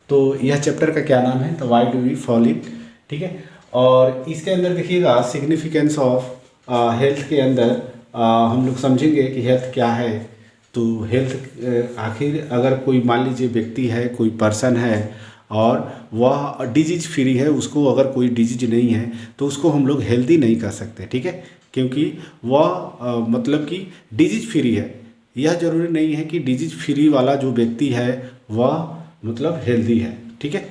तो यह चैप्टर का क्या नाम है, तो why do we fall it, ठीक है। और इसके अंदर देखिएगा सिग्निफिकेंस ऑफ हेल्थ के अंदर हम लोग समझेंगे कि हेल्थ क्या है। तो हेल्थ आखिर अगर कोई मान लीजिए व्यक्ति है, कोई पर्सन है और वह डिजीज फ्री है, उसको अगर कोई डिजीज नहीं है तो उसको हम लोग हेल्दी नहीं कह सकते, ठीक है, क्योंकि वह मतलब कि डिजीज फ्री है। यह जरूरी नहीं है कि डिजीज फ्री वाला जो व्यक्ति है वह मतलब हेल्दी है, ठीक है।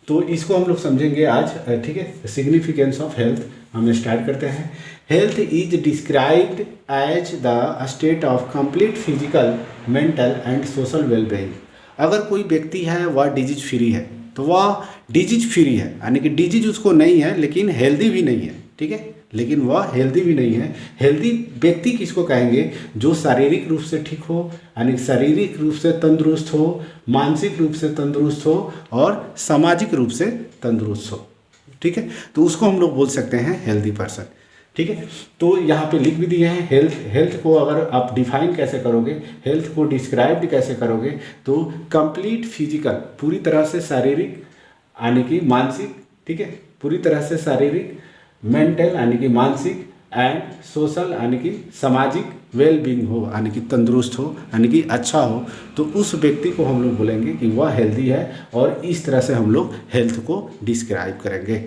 तो इसको हम लोग समझेंगे आज, ठीक है। सिग्निफिकेंस ऑफ हेल्थ हम स्टार्ट करते हैं। Health is described as the state of complete physical, mental and social wellbeing. अगर कोई व्यक्ति है वह डिजीज फ्री है तो वह डिजीज फ्री है, यानी कि डिजीज उसको नहीं है लेकिन हेल्दी भी नहीं है, ठीक है, लेकिन वह हेल्दी भी नहीं है। हेल्दी व्यक्ति किसको कहेंगे, जो शारीरिक रूप से ठीक हो, यानी शारीरिक रूप से तंदुरुस्त हो, मानसिक रूप से तंदुरुस्त हो और सामाजिक रूप से तंदुरुस्त हो, ठीक है। तो उसको हम लोग बोल सकते हैं हेल्दी पर्सन, ठीक है। तो यहाँ पे लिख भी दिए हैं हेल्थ को अगर आप डिफाइन कैसे करोगे, हेल्थ को डिस्क्राइब कैसे करोगे, तो कंप्लीट फिजिकल, पूरी तरह से शारीरिक यानी कि मानसिक, ठीक है, पूरी तरह से शारीरिक, मेंटल यानी कि मानसिक एंड सोशल यानी कि सामाजिक वेल बीइंग हो, यानी कि तंदुरुस्त हो, यानी कि अच्छा हो, तो उस व्यक्ति को हम लोग बोलेंगे कि वह हेल्दी है। और इस तरह से हम लोग हेल्थ को डिस्क्राइब करेंगे,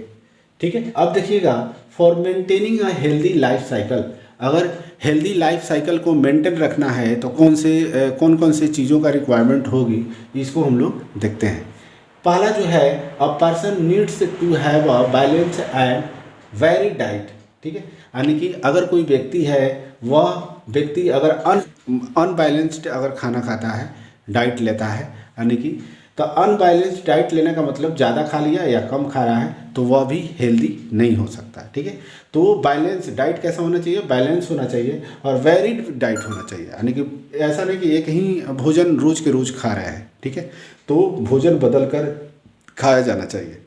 ठीक है। अब देखिएगा, for maintaining a healthy life cycle, अगर हेल्दी लाइफ साइकिल को मेंटेन रखना है तो कौन कौन से चीज़ों का रिक्वायरमेंट होगी, इसको हम लोग देखते हैं। पहला जो है, a person needs to have a balance and very diet, ठीक है, यानी कि अगर कोई व्यक्ति है, वह व्यक्ति अगर अनबैलेंस्ड अगर खाना खाता है, डाइट लेता है, यानी कि तो अनबैलेंस्ड डाइट लेने का मतलब ज़्यादा खा लिया या कम खा रहा है तो वह भी हेल्दी नहीं हो सकता, ठीक है। तो बैलेंस डाइट कैसा होना चाहिए, बैलेंस होना चाहिए और वेरिड डाइट होना चाहिए, यानी कि ऐसा नहीं कि एक ही भोजन रोज के रोज खा रहे हैं, ठीक है, तो भोजन बदल कर खाया जाना चाहिए।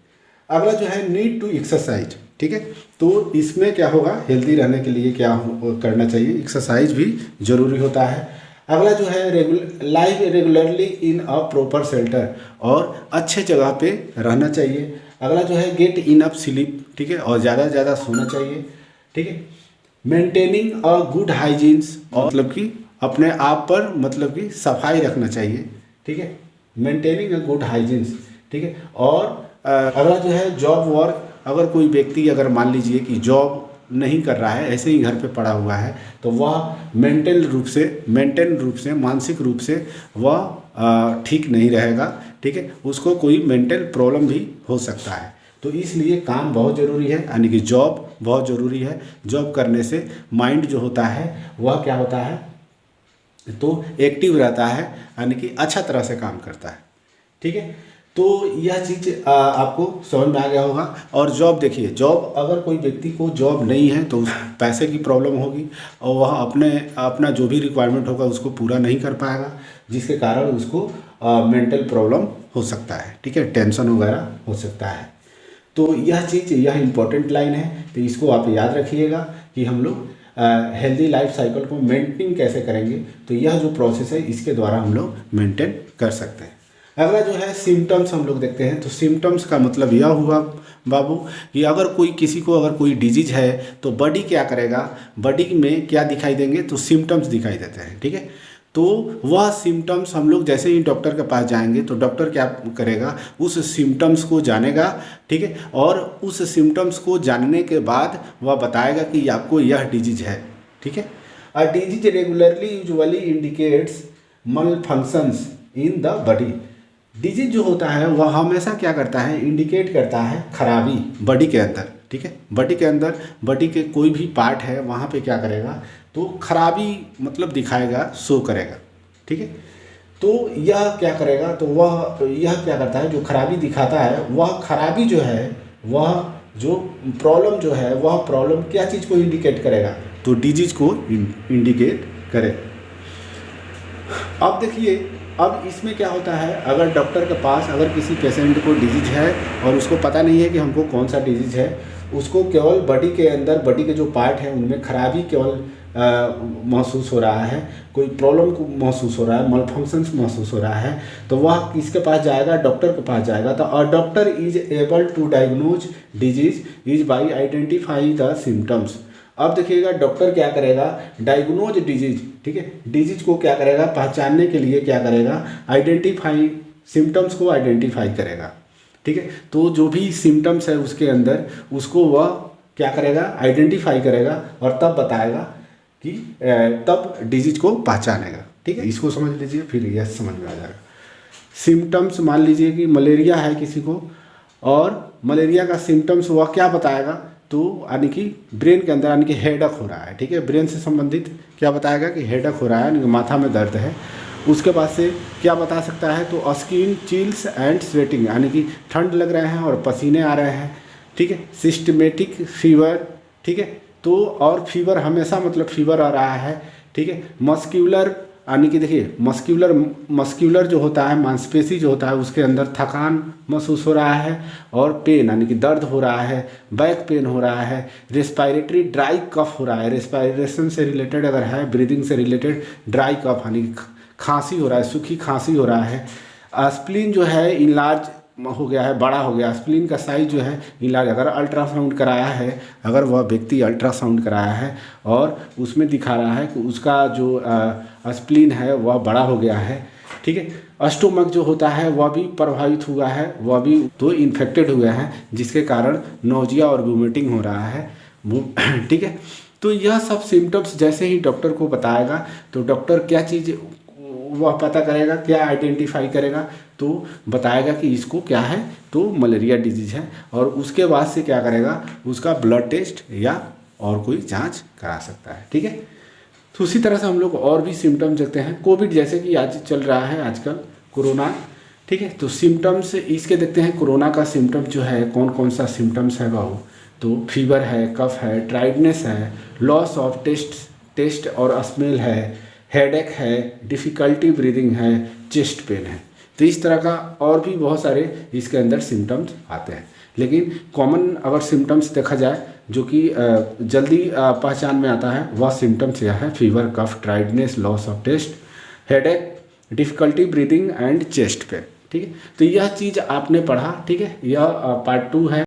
अगला जो है, नीड टू एक्सरसाइज, ठीक है, तो इसमें क्या होगा, हेल्दी रहने के लिए क्या करना चाहिए, एक्सरसाइज भी जरूरी होता है। अगला जो है, life regularly in a proper shelter, और अच्छे जगह पे रहना चाहिए। अगला जो है, गेट इनफ स्लीप, ठीक है, और ज़्यादा से ज़्यादा सोना चाहिए, ठीक है। मेंटेनिंग अ गुड हाइजीन्स, मतलब कि अपने आप पर मतलब कि सफाई रखना चाहिए, ठीक है, मेंटेनिंग अ गुड हाइजीन्स, ठीक है। और अगला जो है, जॉब वर्क, अगर कोई व्यक्ति अगर मान लीजिए कि जॉब नहीं कर रहा है, ऐसे ही घर पे पड़ा हुआ है, तो वह मेंटल रूप से मानसिक रूप से वह ठीक नहीं रहेगा, ठीक है, उसको कोई मेंटल प्रॉब्लम भी हो सकता है। तो इसलिए काम बहुत ज़रूरी है, यानी कि जॉब बहुत ज़रूरी है। जॉब करने से माइंड जो होता है वह क्या होता है, तो एक्टिव रहता है, यानी कि अच्छा तरह से काम करता है, ठीक है। तो यह चीज़ आपको समझ में आ गया होगा। और जॉब देखिए, जॉब अगर कोई व्यक्ति को जॉब नहीं है तो पैसे की प्रॉब्लम होगी और वह अपना जो भी रिक्वायरमेंट होगा उसको पूरा नहीं कर पाएगा, जिसके कारण उसको मेंटल प्रॉब्लम हो सकता है, ठीक है, टेंशन वगैरह हो सकता है। तो यह इम्पोर्टेंट लाइन है, तो इसको आप याद रखिएगा कि हम लोग हेल्दी लाइफ साइकिल को मेंटेन कैसे करेंगे। तो यह जो प्रोसेस है इसके द्वारा हम लोग मेंटेन कर सकते हैं। अगला जो है, सिम्टम्स हम लोग देखते हैं। तो सिम्टम्स का मतलब यह हुआ बाबू कि अगर किसी को अगर कोई डिजीज है तो बॉडी क्या करेगा, बॉडी में क्या दिखाई देंगे, तो सिम्टम्स दिखाई देते हैं, ठीक है। तो वह सिम्टम्स हम लोग जैसे ही डॉक्टर के पास जाएंगे तो डॉक्टर क्या करेगा, उस सिम्टम्स को जानेगा, ठीक है, और उस सिम्टम्स को जानने के बाद वह बताएगा कि आपको यह डिजीज है, ठीक है। A disease regularly usually indicates malfunctions in the body. Disease जो होता है वह हमेशा क्या करता है, इंडिकेट करता है खराबी बॉडी के अंदर, ठीक है, बॉडी के अंदर, बॉडी के कोई भी पार्ट है वहाँ पे क्या करेगा, तो खराबी मतलब दिखाएगा, शो करेगा, ठीक है। तो यह क्या करेगा, तो यह क्या करता है, जो खराबी दिखाता है वह खराबी जो है, वह जो प्रॉब्लम जो है, वह प्रॉब्लम क्या चीज़ को इंडिकेट करेगा, तो डिजीज को इंडिकेट करेगा। अब देखिए, अब इसमें क्या होता है, अगर डॉक्टर के पास अगर किसी पेशेंट को डिजीज है और उसको पता नहीं है कि हमको कौन सा डिजीज है, उसको केवल बॉडी के अंदर, बॉडी के जो पार्ट हैं उनमें खराबी केवल महसूस हो रहा है, कोई प्रॉब्लम को महसूस हो रहा है, मलफंक्शंस महसूस हो रहा है, तो वह किसके पास जाएगा? डॉक्टर के पास जाएगा। तो a doctor is able to diagnose disease is by identify the symptoms. अब देखिएगा डॉक्टर क्या करेगा? डायग्नोज डिजीज, ठीक है, डिजीज को क्या करेगा? पहचानने के लिए क्या करेगा? आइडेंटिफाई, सिम्टम्स को आइडेंटिफाई करेगा, ठीक है। तो जो भी सिम्टम्स है उसके अंदर उसको वह क्या करेगा? आइडेंटिफाई करेगा और तब बताएगा कि तब डिजीज को पहचानेगा, ठीक है। इसको समझ लीजिए, फिर यह समझ में आ जाएगा। सिम्टम्स, मान लीजिए कि मलेरिया है किसी को, और मलेरिया का सिम्टम्स वह क्या बताएगा? तो यानी कि ब्रेन के अंदर यानी कि हेडक हो रहा है, ठीक है, ब्रेन से संबंधित क्या बताएगा कि हेडक हो रहा है, यानी कि माथा में दर्द है। उसके बाद से क्या बता सकता है? तो स्किन चिल्स एंड स्वेटिंग, यानी कि ठंड लग रहे हैं और पसीने आ रहे हैं, ठीक है। सिस्टमेटिक फीवर, ठीक है, तो और फीवर हमेशा मतलब फीवर आ रहा है, ठीक है। मस्क्यूलर, यानी कि देखिए मस्क्यूलर जो होता है, मांसपेशी जो होता है, उसके अंदर थकान महसूस हो रहा है, और पेन यानी कि दर्द हो रहा है, बैक पेन हो रहा है, रेस्पायरेटरी ड्राई कफ हो रहा है, रेस्पायरेशन से रिलेटेड अगर है, ब्रीदिंग से रिलेटेड ड्राई कफ यानी कि खांसी हो रहा है, सूखी खांसी हो रहा है। स्प्लीन जो है इनलार्ज हो गया है, बड़ा हो गया, स्प्लीन का साइज जो है इनलार्ज, अगर अल्ट्रासाउंड कराया है, अगर वह व्यक्ति अल्ट्रासाउंड कराया है और उसमें दिखा रहा है कि उसका जो स्प्लीन है वह बड़ा हो गया है, ठीक है। स्टोमक जो होता है वह भी प्रभावित हुआ है, वह भी तो इन्फेक्टेड हुए हैं, जिसके कारण नोजिया और वोमिटिंग हो रहा है, ठीक है। तो यह सब सिम्टम्स जैसे ही डॉक्टर को बताएगा तो डॉक्टर क्या चीज़ वह पता करेगा, क्या आइडेंटिफाई करेगा? तो बताएगा कि इसको क्या है, तो मलेरिया डिजीज है, और उसके बाद से क्या करेगा? उसका ब्लड टेस्ट या और कोई जांच करा सकता है, ठीक है। तो उसी तरह से हम लोग और भी सिम्टम्स देखते हैं। कोविड जैसे कि आज चल रहा है आजकल, कोरोना, ठीक है, तो सिम्टम्स इसके देखते हैं। कोरोना का सिम्टम्स जो है कौन कौन सा सिम्टम्स है बाबू? तो फीवर है, कफ है, टायर्डनेस है, लॉस ऑफ टेस्ट और स्मेल है, हेडेक है, डिफ़िकल्टी ब्रीदिंग है, चेस्ट पेन है। तो इस तरह का और भी बहुत सारे इसके अंदर सिम्टम्स आते हैं, लेकिन कॉमन अगर सिम्टम्स देखा जाए जो कि जल्दी पहचान में आता है, वह सिम्टम्स यह है: fever, cough, tiredness, loss of taste, headache, difficulty breathing and chest pain, ठीक है। तो यह चीज़ आपने पढ़ा, ठीक है, यह पार्ट 2 है।